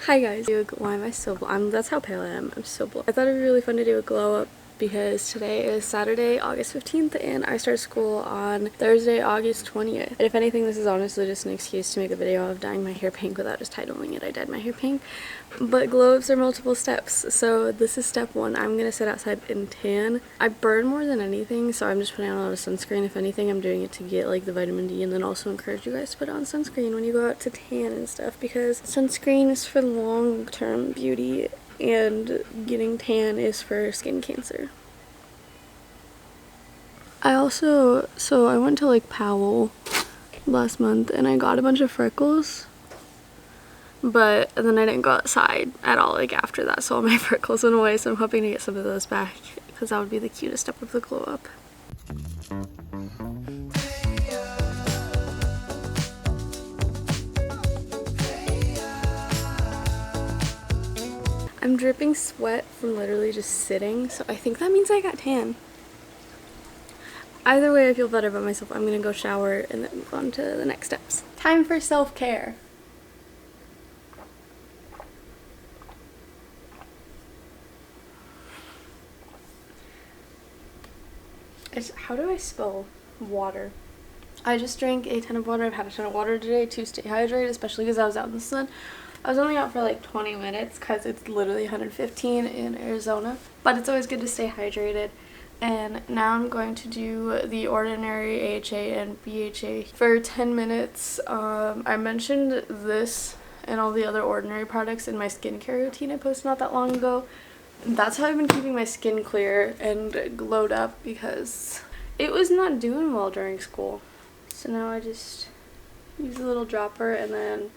Hi guys. Why am I so blind? That's how pale I am. I'm so blind. I thought it'd be really fun to do a glow up because today is Saturday, August 15th, and I start school on Thursday, August 20th. And if anything, this is honestly just an excuse to make a video of dyeing my hair pink without just titling it I dyed my hair pink. But glow ups are multiple steps, so this is step one. I'm gonna sit outside and tan. I burn more than anything, so I'm just putting on a lot of sunscreen. If anything, I'm doing it to get like the vitamin D, and then also encourage you guys to put on sunscreen when you go out to tan and stuff, because sunscreen is for long-term beauty and getting tan is for skin cancer. I went to like Powell last month and I got a bunch of freckles, but then I didn't go outside at all like after that, so all my freckles went away, so I'm hoping to get some of those back because that would be the cutest step of the glow up. I'm dripping sweat from literally just sitting, so I think that means I got tan. Either way, I feel better about myself. I'm gonna go shower and then move on to the next steps. Time for self-care. How do I spell water? I just drank a ton of water. I've had a ton of water today to stay hydrated, especially because I was out in the sun. I was only out for like 20 minutes because it's literally 115 in Arizona, but it's always good to stay hydrated. And now I'm going to do the ordinary AHA and BHA for 10 minutes. I mentioned this and all the other ordinary products in my skincare routine I posted not that long ago. That's how I've been keeping my skin clear and glowed up because it was not doing well during school. So now I just use a little dropper, and then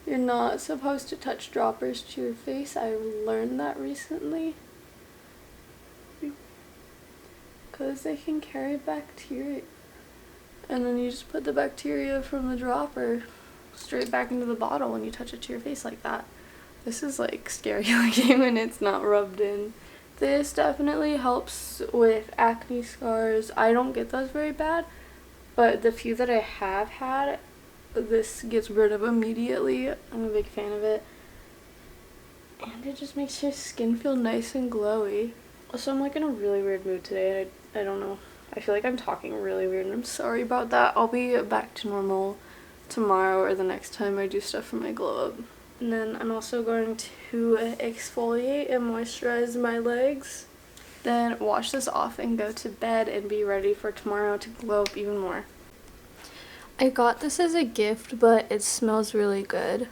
you're not supposed to touch droppers to your face. I learned that recently because they can carry bacteria, and then you just put the bacteria from the dropper straight back into the bottle when you touch it to your face like that. This is like scary looking when it's not rubbed in. This definitely helps with acne scars. I don't get those very bad, but the few that I have had, this gets rid of immediately. I'm a big fan of it. And it just makes your skin feel nice and glowy. Also, I'm like in a really weird mood today, and I don't know. I feel like I'm talking really weird, and I'm sorry about that. I'll be back to normal tomorrow or the next time I do stuff for my glow up. And then I'm also going to exfoliate and moisturize my legs. Then wash this off and go to bed and be ready for tomorrow to glow up even more. I got this as a gift, but it smells really good.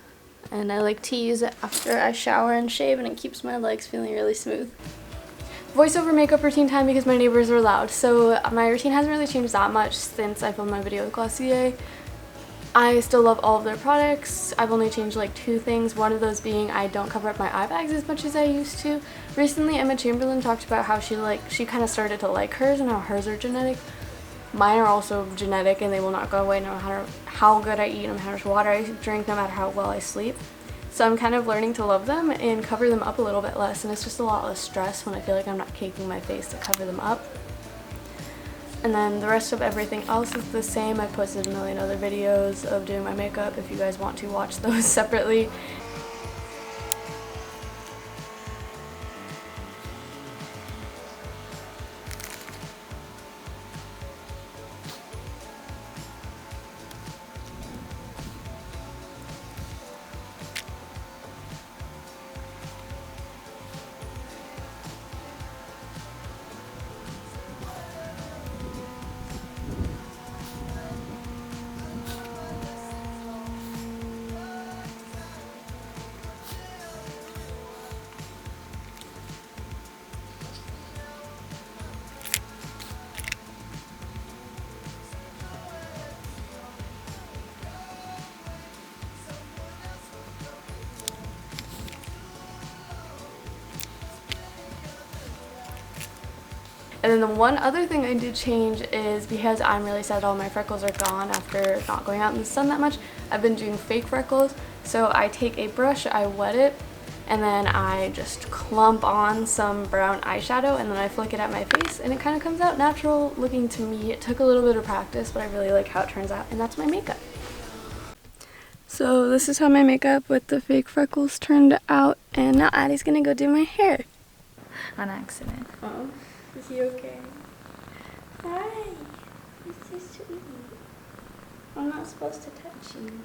And I like to use it after I shower and shave, and it keeps my legs feeling really smooth. Voiceover makeup routine time because my neighbors are loud. So my routine hasn't really changed that much since I filmed my video with Glossier. I still love all of their products. I've only changed like 2 things, one of those being I don't cover up my eye bags as much as I used to. Recently, Emma Chamberlain talked about how she kind of started to like hers and how hers are genetic. Mine are also genetic, and they will not go away no matter how good I eat, no matter how much water I drink, no matter how well I sleep. So I'm kind of learning to love them and cover them up a little bit less, and it's just a lot less stress when I feel like I'm not caking my face to cover them up. And then the rest of everything else is the same. I've posted a million other videos of doing my makeup if you guys want to watch those separately. And then the one other thing I did change is because I'm really sad all my freckles are gone after not going out in the sun that much, I've been doing fake freckles. So I take a brush, I wet it, and then I just clump on some brown eyeshadow, and then I flick it at my face, and it kind of comes out natural looking to me. It took a little bit of practice, but I really like how it turns out, and that's my makeup. So this is how my makeup with the fake freckles turned out, and now Addie's gonna go do my hair. On accident. Oh, is he okay? Hi, you're so sweet. I'm not supposed to touch you.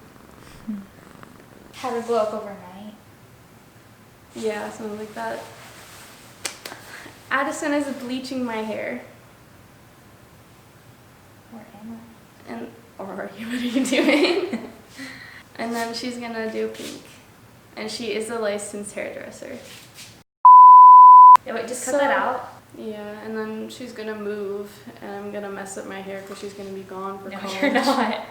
Had it blow up overnight. Yeah, something like that. Addison is bleaching my hair. Where am I? And, or what are you doing? And then she's gonna do pink. And she is a licensed hairdresser. Yeah, wait, just cut that out. Yeah, and then she's gonna move, and I'm gonna mess up my hair because she's gonna be gone for college. No, you're not.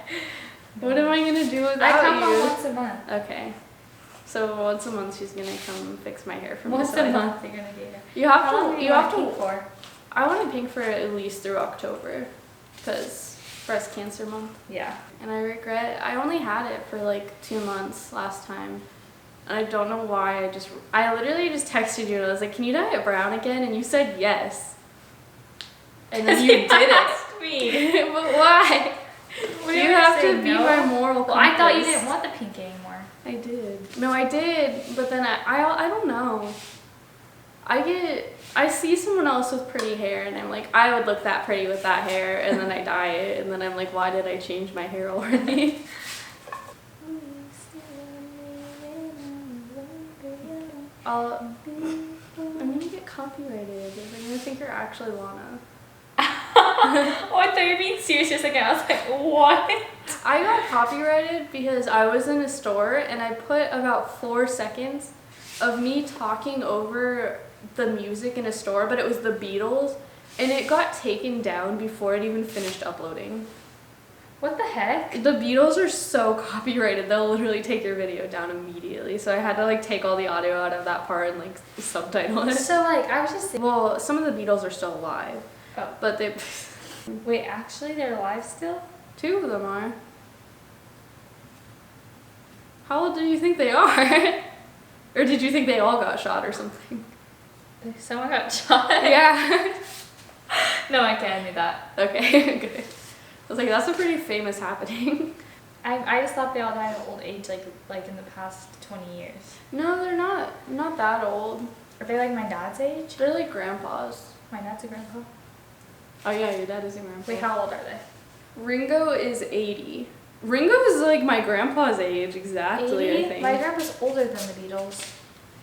What am I gonna do without I come you? home once a month. Okay. So once a month she's gonna come fix my hair for me. Once a month you're gonna do it. You have How long to. do You have to. pink for? I want to pink for at least through October, because breast cancer month. Yeah. And I regret. I only had it for like 2 months last time. And I don't know why. I literally just texted you and I was like, "Can you dye it brown again?" And you said yes. And then you did it. Asked me. But why? You have to be my moral compass. Well, I thought you didn't want the pink anymore. I did. No, I did. But then I don't know. I see someone else with pretty hair and I'm like, I would look that pretty with that hair, and then I dye it and then I'm like, why did I change my hair already? I'm gonna get copyrighted. They're gonna think you're actually Lana. Oh, I thought you were being serious just a second. I was like, what? I got copyrighted because I was in a store and I put about 4 seconds of me talking over the music in a store, but it was the Beatles, and it got taken down before it even finished uploading. What the heck? The Beatles are so copyrighted, they'll literally take your video down immediately. So I had to like take all the audio out of that part and like subtitle it. So like, I was just thinking. Well, some of the Beatles are still alive. Oh. But they... Wait, actually they're alive still? 2 of them are. How old do you think they are? Or did you think they all got shot or something? Someone got shot? Yeah. No, I can't do that. Okay, good. I was like, that's a pretty famous happening. I just thought they all died at old age, like in the past 20 years. No, they're not that old. Are they like my dad's age? They're like grandpas. My dad's a grandpa. Oh yeah, your dad is a grandpa. Wait, how old are they? Ringo is 80. Ringo is like my grandpa's age, exactly, 80? I think. My grandpa's older than the Beatles.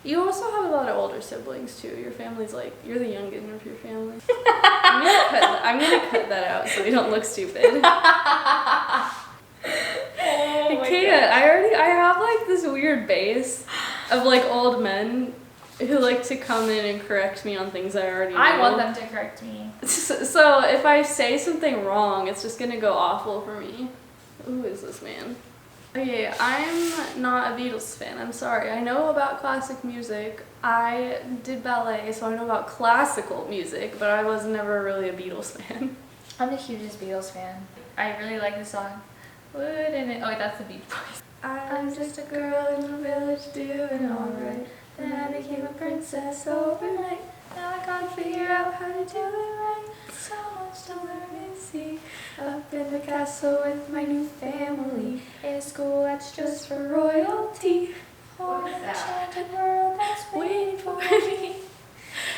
You also have a lot of older siblings too. Your family's like, you're the youngin' of your family. I'm gonna cut that out so we don't look stupid. Oh I can't. I have like this weird base of like old men who like to come in and correct me on things I already know. I want them to correct me. So if I say something wrong, it's just gonna go awful for me. Who is this man? Okay, I'm not a Beatles fan. I'm sorry. I know about classic music. I did ballet, so I know about classical music, but I was never really a Beatles fan. I'm the hugest Beatles fan. I really like the song. Wouldn't it? Oh, wait, that's the Beach Boys. I'm just a girl in the village doing alright. Then I became a princess overnight. Now I can't figure out how to do it right. So much to learn and see. Up in the castle with my new family. In a school that's just for royalty. For an enchanted world that's waiting for me.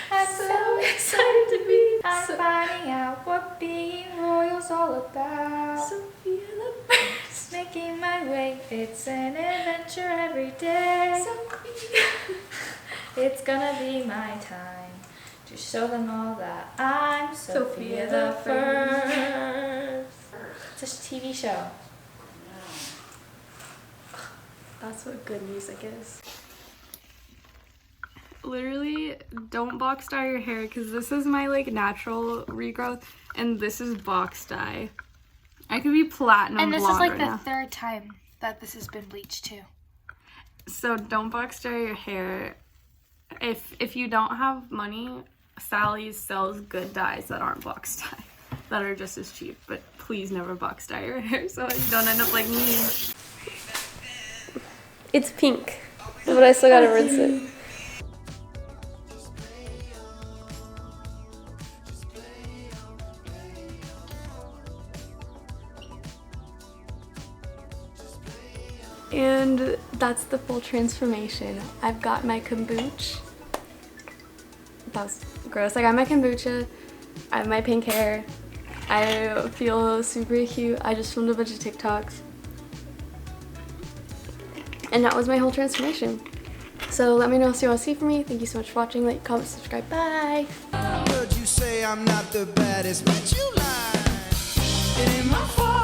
I'm so excited to be. I'm finding out what being royal's all about. Sophia the first. Making my way, it's an adventure every day. Sophia. It's gonna be my time to show them all that I'm Sophia the First. It's a TV show. That's what good music is. Literally, don't box dye your hair because this is my like natural regrowth and this is box dye. I could be platinum And this blonde is like right the now. 3rd time that this has been bleached too. So don't box dye your hair. If you don't have money, Sally's sells good dyes that aren't box dye, that are just as cheap. But please never box dye your hair so you don't end up like me. It's pink, but I still gotta rinse it. And that's the full transformation. I've got my kombucha. That was gross. I got my kombucha. I have my pink hair. I feel super cute. I just filmed a bunch of TikToks. And that was my whole transformation. So let me know what you want to see from me. Thank you so much for watching. Like, comment, subscribe. Bye. I heard you say I'm not the baddest, but you lied. It ain't my fault.